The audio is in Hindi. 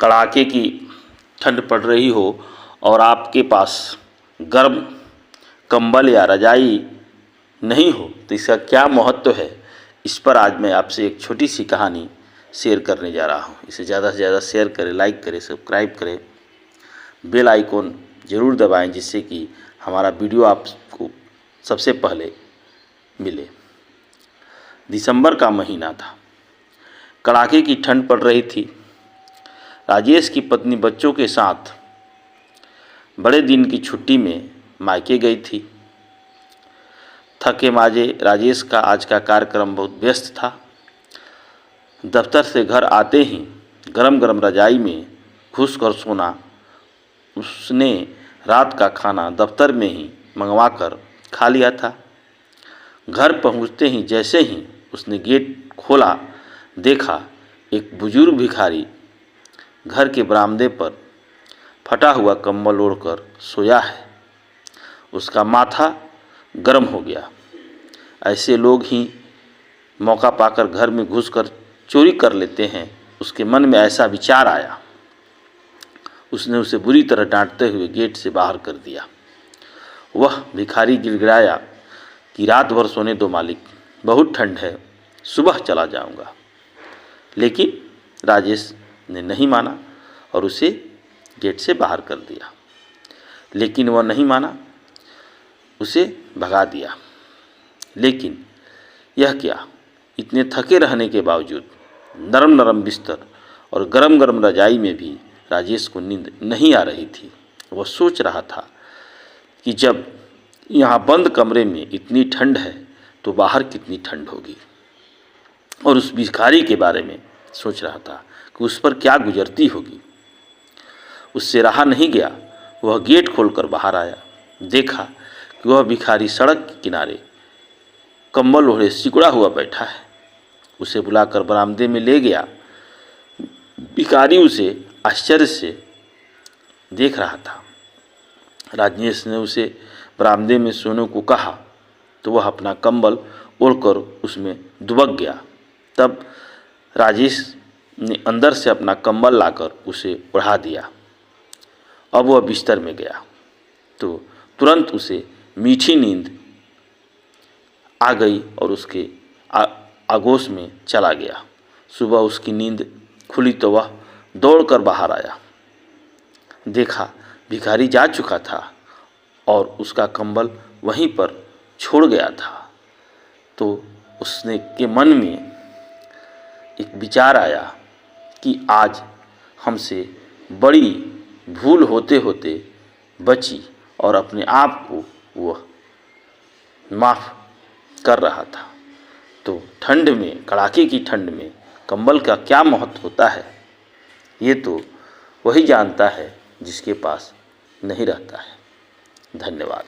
कड़ाके की ठंड पड़ रही हो और आपके पास गर्म कंबल या रजाई नहीं हो तो इसका क्या महत्व है, इस पर आज मैं आपसे एक छोटी सी कहानी शेयर करने जा रहा हूँ। इसे ज़्यादा से ज़्यादा शेयर करें, लाइक करें, सब्सक्राइब करें, बेल आइकॉन ज़रूर दबाएं जिससे कि हमारा वीडियो आपको सबसे पहले मिले। दिसंबर का महीना था, कड़ाके की ठंड पड़ रही थी। राजेश की पत्नी बच्चों के साथ बड़े दिन की छुट्टी में मायके गई थी। थके माजे राजेश का आज का कार्यक्रम बहुत व्यस्त था। दफ्तर से घर आते ही गरम गरम रजाई में घुस कर सोना। उसने रात का खाना दफ्तर में ही मंगवा कर खा लिया था। घर पहुंचते ही जैसे ही उसने गेट खोला, देखा एक बुजुर्ग भिखारी घर के बरामदे पर फटा हुआ कंबल ओढ़कर सोया है। उसका माथा गर्म हो गया। ऐसे लोग ही मौका पाकर घर में घुसकर चोरी कर लेते हैं। उसके मन में ऐसा विचार आया। उसने उसे बुरी तरह डांटते हुए गेट से बाहर कर दिया। वह भिखारी गिड़गिड़ाया कि रात भर सोने दो मालिक, बहुत ठंड है, सुबह चला जाऊंगा। लेकिन राजेश ने नहीं माना और उसे गेट से बाहर कर दिया। लेकिन वह नहीं माना, उसे भगा दिया। लेकिन यह क्या, इतने थके रहने के बावजूद नरम नरम बिस्तर और गरम गरम रजाई में भी राजेश को नींद नहीं आ रही थी। वह सोच रहा था कि जब यहाँ बंद कमरे में इतनी ठंड है तो बाहर कितनी ठंड होगी। और उस भिखारी के बारे में सोच रहा था कि उस पर क्या गुजरती होगी। उससे रहा नहीं गया। वह गेट खोलकर बाहर आया। देखा कि वह भिखारी सड़क के किनारे कंबल ओढ़े सिकुड़ा हुआ बैठा है। उसे बुलाकर बरामदे में ले गया। भिखारी उसे आश्चर्य से देख रहा था। राजेश ने उसे बरामदे में सोने को कहा तो वह अपना कंबल ओढ़कर उसमें दुबक गया। तब राजेश ने अंदर से अपना कंबल लाकर उसे ओढ़ा दिया। अब वह बिस्तर में गया तो तुरंत उसे मीठी नींद आ गई और उसके आगोश में चला गया। सुबह उसकी नींद खुली तो वह दौड़कर बाहर आया। देखा भिखारी जा चुका था और उसका कंबल वहीं पर छोड़ गया था। तो उसने के मन में एक विचार आया कि आज हमसे बड़ी भूल होते होते बची और अपने आप को वह माफ़ कर रहा था। तो ठंड में, कड़ाके की ठंड में कंबल का क्या महत्व होता है, ये तो वही जानता है जिसके पास नहीं रहता है। धन्यवाद।